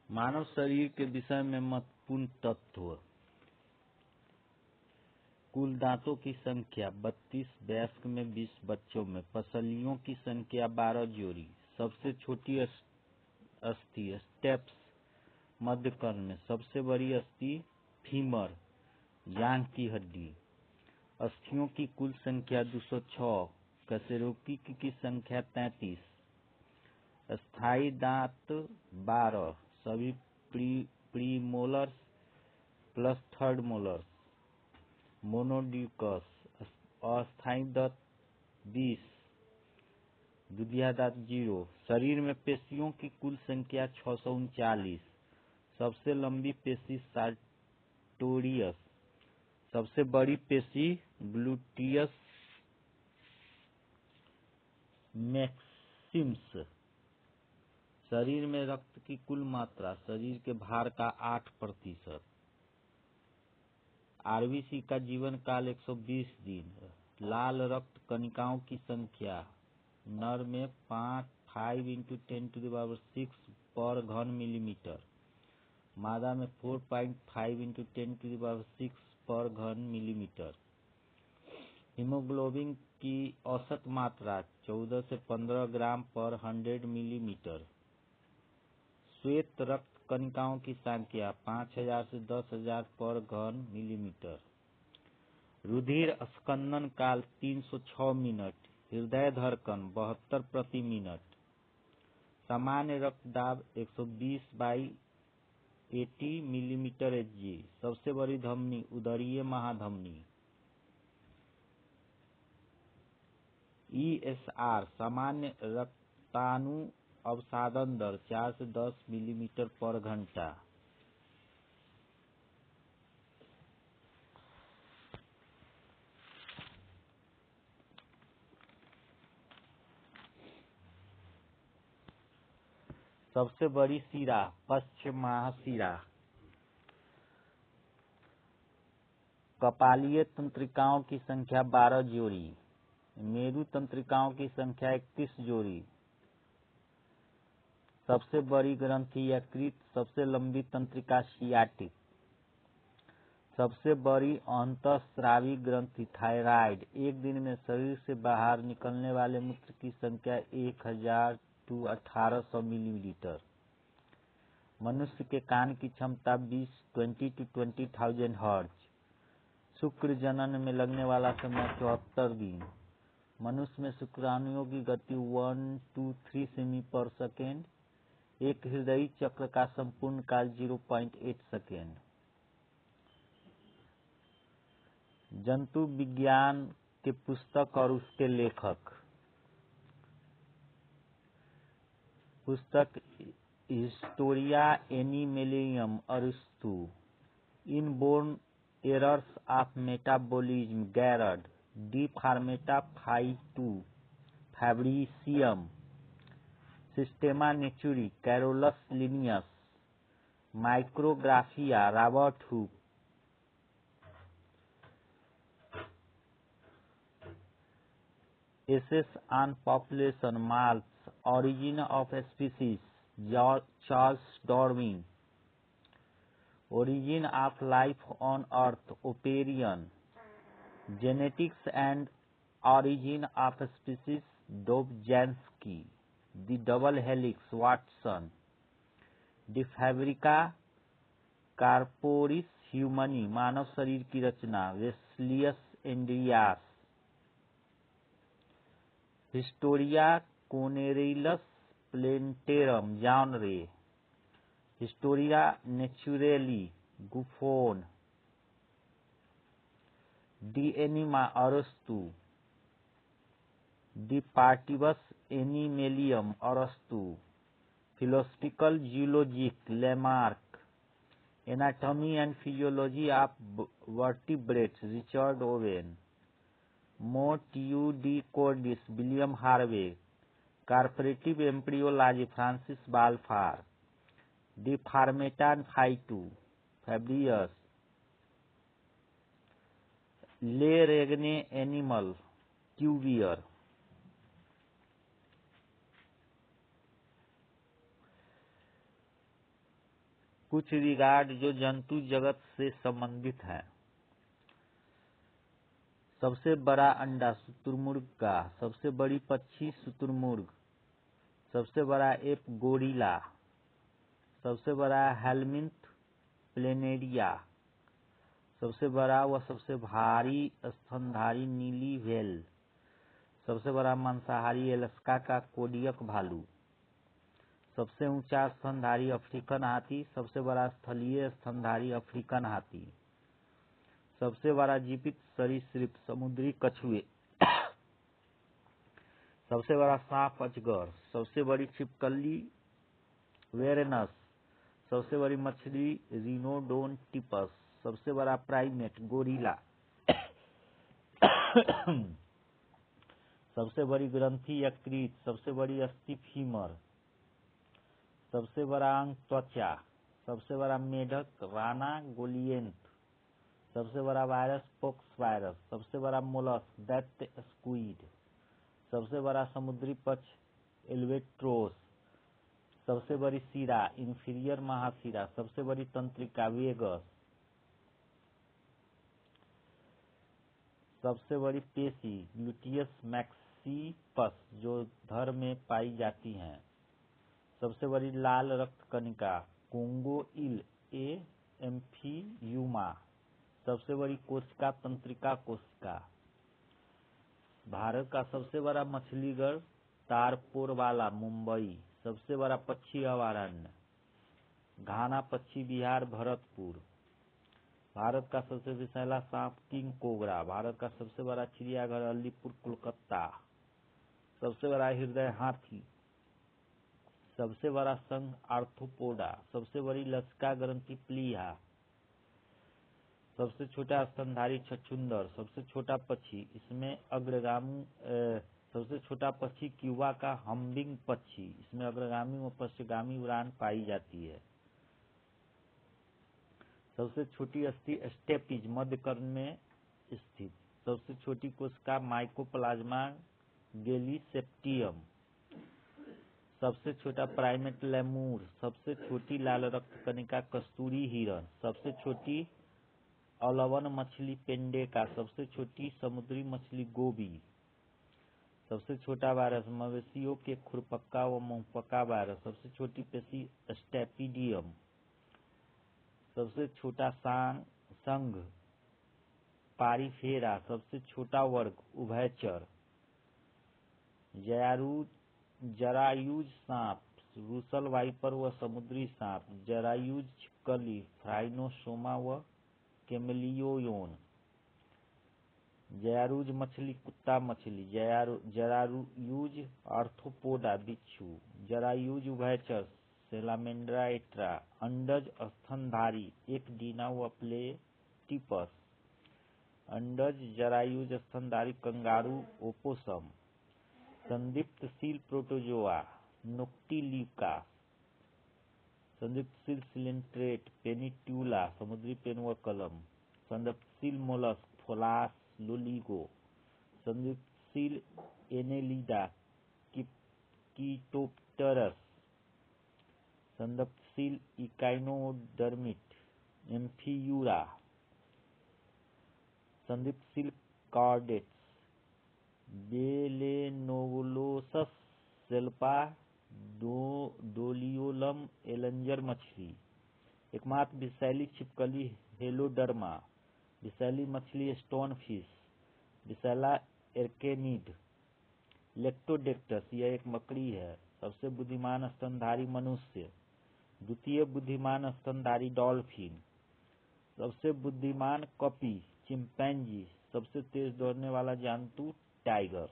मानव शरीर के विषय में महत्वपूर्ण तत्व। कुल दांतों की संख्या 32, वयस्क में 20, बच्चों में। पसलियों की संख्या 12 जोड़ी। सबसे छोटी अस्थि स्टेप्स मध्य कर्ण में। सबसे बड़ी अस्थि फीमर जांघ की हड्डी। अस्थियों की कुल संख्या 206। कशेरुकी की संख्या 33। स्थायी दांत 12, सभी प्रीमोलर्स प्लस थर्ड मोलर्स। मोनोड्यूकस। अस्थायी दांत 20, दुधिया दांत 0। शरीर में पेशियों की कुल संख्या 639। सबसे लंबी पेशी सार्टोरियस। सबसे बड़ी पेशी ग्लूटियस मैक्सिमस। शरीर में रक्त की कुल मात्रा शरीर के भार का 8%। आरबीसी का जीवन काल 120 दिन। लाल रक्त कणिकाओं की संख्या नर में 5 × 10⁶ पर घन मिलीमीटर। मादा में 4.5 × 10⁶ पर घन मिलीमीटर। हीमोग्लोबिन की औसत मात्रा 14 से 15 ग्राम पर 100 मिलीमीटर। श्वेत रक्त कणिकाओं की संख्या 5000 से 10,000 पर घन मिलीमीटर। रुधिर स्पंदन काल 306 मिनट। हृदय धड़कन 72 प्रति मिनट। सामान्य रक्तदाब 120/80 मिलीमीटर Hg। सबसे बड़ी धमनी उदरीय महाधमनी। ESR सामान्य रक्ताणु अवसादन दर 4 से 10 मिलीमीटर पर घंटा। सबसे बड़ी शिरा पश्चमहाशिरा। कपालीय तंत्रिकाओं की संख्या 12 जोड़ी। मेरु तंत्रिकाओं की संख्या 31 जोड़ी। सबसे बड़ी ग्रंथि यकृत। सबसे लंबी तंत्रिका सियाटिक। सबसे बड़ी अंतःस्रावी ग्रंथि थायराइड। एक दिन में शरीर से बाहर निकलने वाले मूत्र की संख्या 1000 to 1800 मिलीलीटर। मनुष्य के कान की क्षमता 20 to 20,000 हर्ट्ज। शुक्र जनन में लगने वाला समय 74 दिन। मनुष्य में शुक्राणुओं की गति 1 to 3 सेमी पर सेकेंड। एक हृदयी चक्र का संपूर्ण काल 0.8 सेकेंड। जंतु विज्ञान के पुस्तक और उसके लेखक। पुस्तक हिस्टोरिया एनिमलियम अरिस्तु। Inborn errors of metabolism Garrod. De Formato Foetu Fabricius. Systema Naturae Carolus Linnaeus. Micrographia Robert Hooke. Essays on population Malthus origin of species Charles Darwin. Origin of life on earth Oparin. Genetics and origin of species Dobzhansky. The double helix Watson. De Fabrica Corporis Humani मानव शरीर की रचना Vesalius Andreas. Historia Generalis Plantarum John Ray. Historia Naturalis Buffon. De Anima अरस्तु। D पार्टिबस Animalium अरस्तु। Philosophie Zoologique Lamarck. Anatomy and physiology of vertebrates Richard Owen. Motu De Cordis William Harvey. Comparative embryology Francis Balfour. De Formatione Foetu Fabricius. Le Regne Animal Cuvier. कुछ रिगार्ड जो जंतु जगत से संबंधित है। सबसे बड़ा अंडा शुतुरमुर्ग का, सबसे बड़ी पक्षी शुतुरमुर्ग, सबसे बड़ा एप गोरिल्ला, सबसे बड़ा हेलमिंथ प्लेनेरिया, सबसे बड़ा व सबसे भारी स्तनधारी नीली व्हेल, सबसे बड़ा मांसाहारी अलास्का का कोडियक भालू, सबसे ऊंचा स्तनधारी अफ्रीकन हाथी, सबसे बड़ा स्थलीय स्तनधारी अफ्रीकन हाथी, सबसे बड़ा जीवित सरीसृप समुद्री कछुए, सबसे बड़ा सांप अजगर, सबसे बड़ी छिपकली वेरेनस, सबसे बड़ी मछली रिनोडोनटिपस, सबसे बड़ा प्राइमेट गोरिल्ला, सबसे बड़ी ग्रंथि यकृत, सबसे बड़ी अस्थि फीमर, सबसे बड़ा अंग त्वचा, सबसे बड़ा मेढक राना गोलियंथ, सबसे बड़ा वायरस पोक्स वायरस, सबसे बड़ा मोलस्क दैत्य स्क्विड, सबसे बड़ा समुद्री पक्ष एल्वेट्रोस, सबसे बड़ी सिरा इंफीरियर महासिरा, सबसे बड़ी तंत्रिका वेगस, सबसे बड़ी पेशी ग्लूटियस मैक्सिपस जो धड़ में पाई जाती हैं, सबसे बड़ी लाल रक्त कणिका कोंगो इल ए एम्फियूमा, सबसे बड़ी कोशिका तंत्रिका कोशिका। भारत का सबसे बड़ा मछलीघर तारपोरवाला मुंबई, सबसे बड़ा पक्षी अभयारण्य घाना पक्षी विहार भरतपुर। भारत का सबसे विषैला सांप किंग कोबरा। भारत का सबसे बड़ा चिड़ियाघर अलीपुर कोलकाता। सबसे बड़ा हृदय हाथी। सबसे बड़ा संघ आर्थ्रोपोडा। सबसे बड़ी लसिका ग्रंथि प्लीहा। सबसे छोटा स्तनधारी छछूंदर। सबसे छोटा पक्षी इसमें अग्रगामी सबसे छोटा पक्षी क्यूबा का हम्बिंग पक्षी, इसमें अग्रगामी व पश्चगामी उड़ान पाई जाती है। सबसे छोटी अस्थि स्टेपीज मध्य कर्ण में स्थित। सबसे छोटी कोशिका माइकोप्लाज्मा गेलीसेप्टियम। सबसे छोटा प्राइमेट लेमूर। सबसे छोटी लाल रक्त कणिका कस्तूरी हिरण। सबसे छोटी अलवन मछली पेंडेका। सबसे छोटी समुद्री मछली गोबी। सबसे छोटा वायरस मवेशियों के खुरपक्का व मुंहपका वायरस। सबसे छोटी पेशी स्टेपिडियम। सबसे छोटा संघ पारिफेरा। सबसे छोटा वर्ग उभयचर। जरायुज सांप रूसल वाइपर व समुद्री सांप। जरायुज छिपकली फ्राइनोसोमा व कैमेलियोन। जरायुज मछली कुत्ता मछली। जरायुज आर्थ्रोपोडा बिच्छू। जरायुज उभयचर सेलामेंड्रा एट्रा। अंडज स्तनधारी एक डीना व प्लेटिपस। अंडज जरायुज स्तनधारी कंगारू ओपोसम। संदीप्तशील प्रोटोजोआ नोक्टिल्यूका। संदीप्तशील सिलेंट्रेट पेनिट्यूला समुद्री पेन व कलम। संदीप्तशील मोलस्क फोलास लोलिगो। संदीप्तशील एनेलिडा कीटोप्टेरस। संदीप्तशील इकाइनोडर्मिट एम्फियूरा। संदीप्तशील कॉर्डेट्स बेलेनोवलोसस सेल्पा डोलियोलम एलंजर मछली। एकमात्र विषैली छिपकली हेलोडर्मा। विषैली मछली स्टोन फिश। विषैला एर्केनिड। लेक्टोडेक्टस यह एक मकड़ी है। सबसे बुद्धिमान स्तनधारी मनुष्य। द्वितीय बुद्धिमान स्तनधारी डॉल्फिन। सबसे बुद्धिमान कपी चिंपैंजी। सबसे तेज दौड़ने वाला जंतु टाइगर।